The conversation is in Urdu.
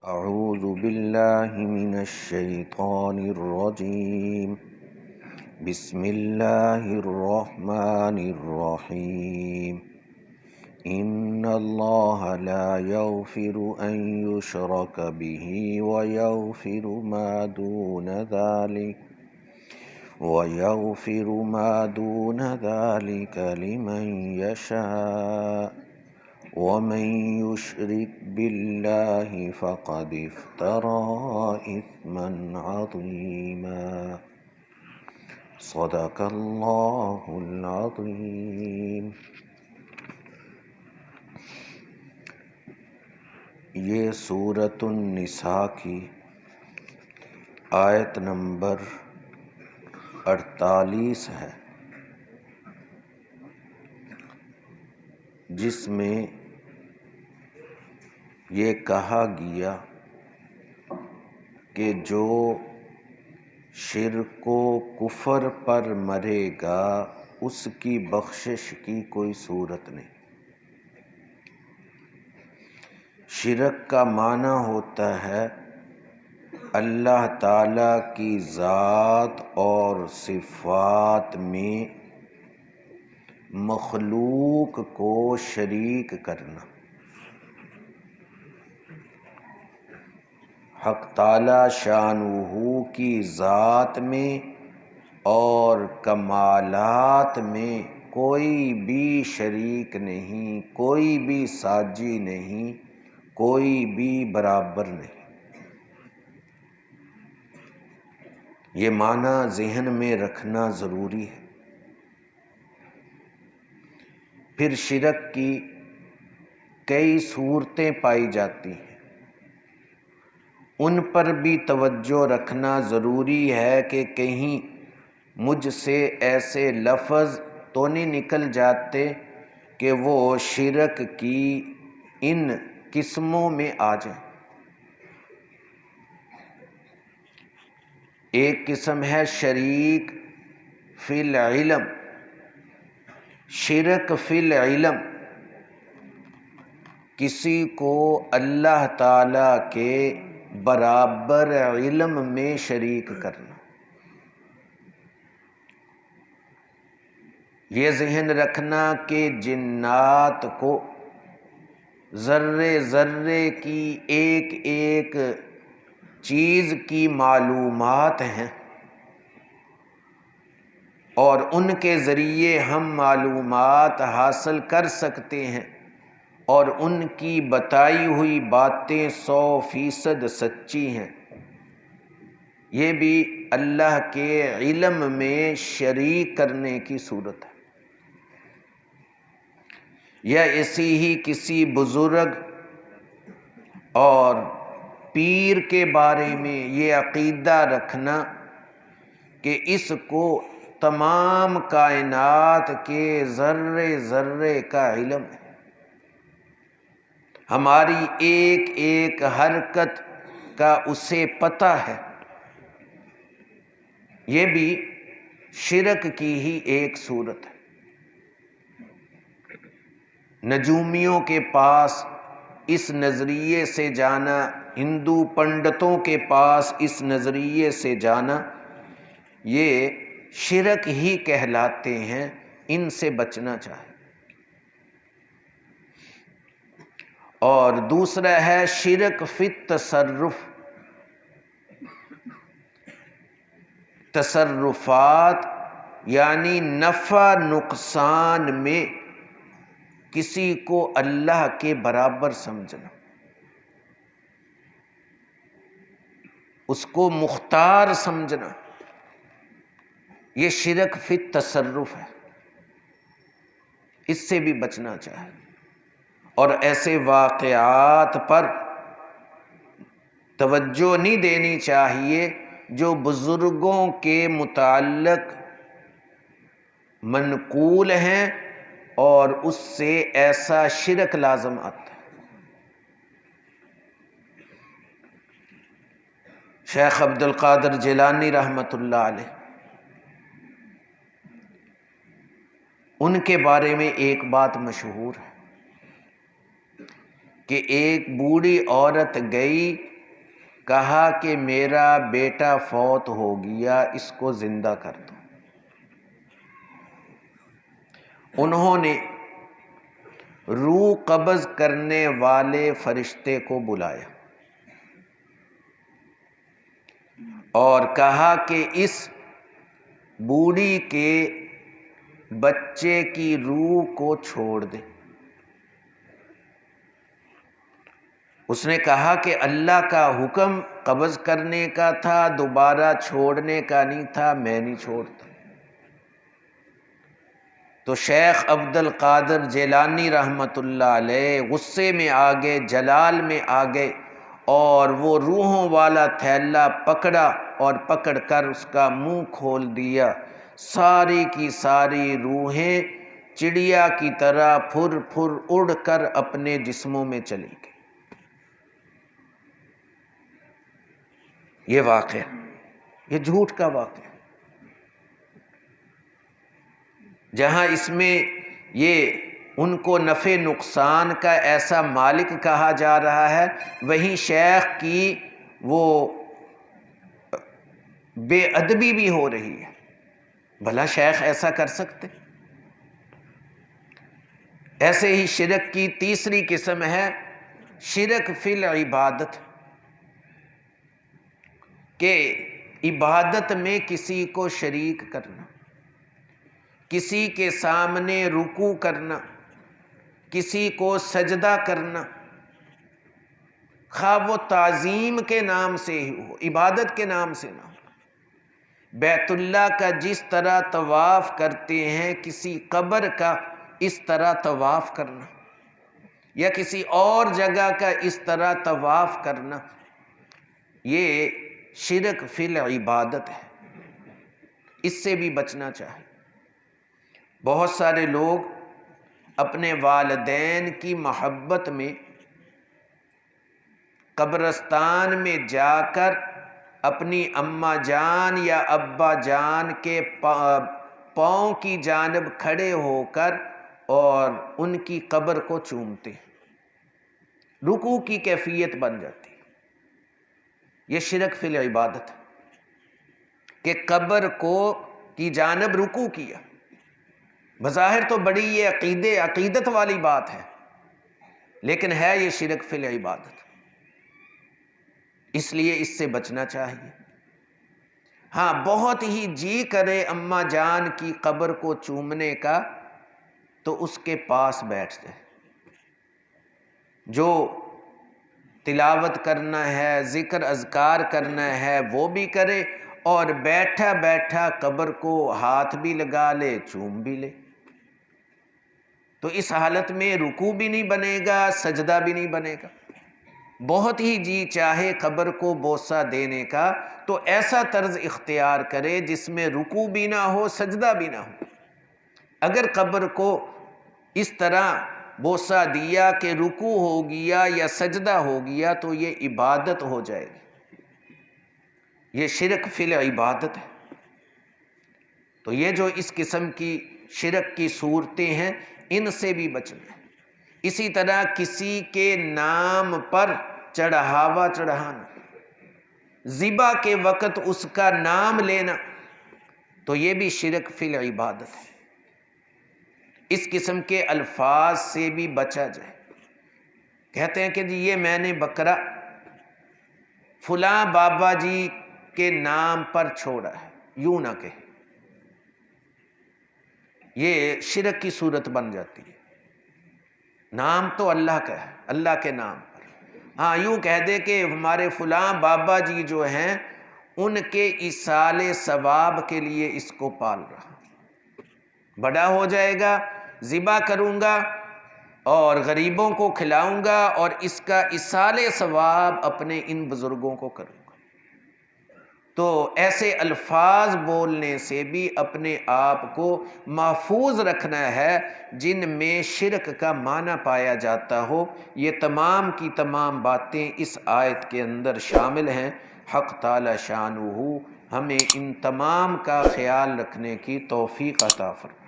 أعوذ بالله من الشيطان الرجيم. بسم الله الرحمن الرحيم. إن الله لا يغفر أن يشرك به ويغفر ما دون ذلك لمن يشاء ومن يشرك بالله فقد افترى إثما عظيما. صدق اللہ العظیم. یہ سورۃ النساء کی آیت نمبر 48 ہے، جس میں یہ کہا گیا کہ جو شرک و کفر پر مرے گا اس کی بخشش کی کوئی صورت نہیں. شرک کا معنی ہوتا ہے اللہ تعالی کی ذات اور صفات میں مخلوق کو شریک کرنا. حق تعالی شانہ کی ذات میں اور کمالات میں کوئی بھی شریک نہیں، کوئی بھی ساجی نہیں، کوئی بھی برابر نہیں. یہ معنی ذہن میں رکھنا ضروری ہے. پھر شرک کی کئی صورتیں پائی جاتی ہیں، ان پر بھی توجہ رکھنا ضروری ہے کہ کہیں مجھ سے ایسے لفظ تو نہیں نکل جاتے کہ وہ شرک کی ان قسموں میں آ جائیں. ایک قسم ہے شریک فی العلم. شرک فی العلم، کسی کو اللہ تعالی کے برابر علم میں شریک کرنا. یہ ذہن رکھنا کہ جنات کو ذرے ذرے کی ایک ایک چیز کی معلومات ہیں، اور ان کے ذریعے ہم معلومات حاصل کر سکتے ہیں، اور ان کی بتائی ہوئی باتیں 100% سچی ہیں. یہ بھی اللہ کے علم میں شریک کرنے کی صورت ہے. یا ایسی ہی کسی بزرگ اور پیر کے بارے میں یہ عقیدہ رکھنا کہ اس کو تمام کائنات کے ذرے ذرے کا علم ہے، ہماری ایک ایک حرکت کا اسے پتہ ہے. یہ بھی شرک کی ہی ایک صورت ہے. نجومیوں کے پاس اس نظریے سے جانا، ہندو پنڈتوں کے پاس اس نظریے سے جانا، یہ شرک ہی کہلاتے ہیں. ان سے بچنا چاہیے. اور دوسرا ہے شرک فی التصرف. تصرفات یعنی نفع نقصان میں کسی کو اللہ کے برابر سمجھنا، اس کو مختار سمجھنا، یہ شرک فی التصرف ہے. اس سے بھی بچنا چاہیے. اور ایسے واقعات پر توجہ نہیں دینی چاہیے جو بزرگوں کے متعلق منقول ہیں اور اس سے ایسا شرک لازم آتا ہے. شیخ عبد القادر جیلانی رحمۃ اللہ علیہ، ان کے بارے میں ایک بات مشہور ہے کہ ایک بوڑھی عورت گئی کہا کہ میرا بیٹا فوت ہو گیا، اس کو زندہ کر دو۔ انہوں نے روح قبض کرنے والے فرشتے کو بلایا اور کہا کہ اس بوڑھی کے بچے کی روح کو چھوڑ دے۔ اس نے کہا کہ اللہ کا حکم قبض کرنے کا تھا، دوبارہ چھوڑنے کا نہیں تھا، میں نہیں چھوڑتا۔ تو شیخ عبد القادر جیلانی رحمۃ اللہ علیہ غصے میں آ گئے، جلال میں آ گئے، اور وہ روحوں والا تھیلا پکڑا اور پکڑ کر اس کا منہ کھول دیا۔ ساری کی ساری روحیں چڑیا کی طرح پھر پھر اڑ کر اپنے جسموں میں چلی گئی۔ یہ واقعہ، یہ جھوٹ کا واقعہ، جہاں اس میں یہ ان کو نفع نقصان کا ایسا مالک کہا جا رہا ہے، وہیں شیخ کی وہ بے ادبی بھی ہو رہی ہے۔ بھلا شیخ ایسا کر سکتے؟ ایسے ہی شرک کی تیسری قسم ہے شرک فی العبادت، کہ عبادت میں کسی کو شریک کرنا، کسی کے سامنے رکوع کرنا، کسی کو سجدہ کرنا، خواہ وہ تعظیم کے نام سے ہی ہو، عبادت کے نام سے نہ ہو۔ بیت اللہ کا جس طرح طواف کرتے ہیں، کسی قبر کا اس طرح طواف کرنا، یا کسی اور جگہ کا اس طرح طواف کرنا، یہ شرک فی العبادت ہے۔ اس سے بھی بچنا چاہیے۔ بہت سارے لوگ اپنے والدین کی محبت میں قبرستان میں جا کر اپنی اماں جان یا ابا جان کے پاؤں کی جانب کھڑے ہو کر اور ان کی قبر کو چومتے ہیں، رکوع کی کیفیت بن جاتی ہے۔ یہ شرک فی العبادت ہے کہ قبر کی جانب رکوع کیا۔ بظاہر تو بڑی یہ عقیدت والی بات ہے، لیکن ہے یہ شرک فی العبادت، اس لیے اس سے بچنا چاہیے۔ ہاں، بہت ہی جی کرے اماں جان کی قبر کو چومنے کا تو اس کے پاس بیٹھ جائے، جو تلاوت کرنا ہے، ذکر اذکار کرنا ہے وہ بھی کرے، اور بیٹھا بیٹھا قبر کو ہاتھ بھی لگا لے، چوم بھی لے۔ تو اس حالت میں رکوع بھی نہیں بنے گا، سجدہ بھی نہیں بنے گا۔ بہت ہی جی چاہے قبر کو بوسہ دینے کا تو ایسا طرز اختیار کرے جس میں رکوع بھی نہ ہو، سجدہ بھی نہ ہو۔ اگر قبر کو اس طرح بوسہ دیا کہ رکوع ہو گیا یا سجدہ ہو گیا تو یہ عبادت ہو جائے گی، یہ شرک فی العبادت ہے۔ تو یہ جو اس قسم کی شرک کی صورتیں ہیں، ان سے بھی بچنا ہے۔ اسی طرح کسی کے نام پر چڑھاوا چڑھانا، ذبح کے وقت اس کا نام لینا، تو یہ بھی شرک فی العبادت ہے۔ اس قسم کے الفاظ سے بھی بچا جائے۔ کہتے ہیں کہ جی یہ میں نے بکرا فلاں بابا جی کے نام پر چھوڑا ہے، یوں نہ کہے، یہ شرک کی صورت بن جاتی ہے۔ نام تو اللہ کا ہے، اللہ کے نام پر۔ ہاں، یوں کہہ دے کہ ہمارے فلاں بابا جی جو ہیں ان کے ایصال ثواب کے لیے اس کو پال رہا، بڑا ہو جائے گا، ذبح کروں گا اور غریبوں کو کھلاؤں گا اور اس کا ایصال ثواب اپنے ان بزرگوں کو کروں گا۔ تو ایسے الفاظ بولنے سے بھی اپنے آپ کو محفوظ رکھنا ہے جن میں شرک کا معنی پایا جاتا ہو۔ یہ تمام کی تمام باتیں اس آیت کے اندر شامل ہیں۔ حق تعالی شانہ ہمیں ان تمام کا خیال رکھنے کی توفیق عطا فرمائے۔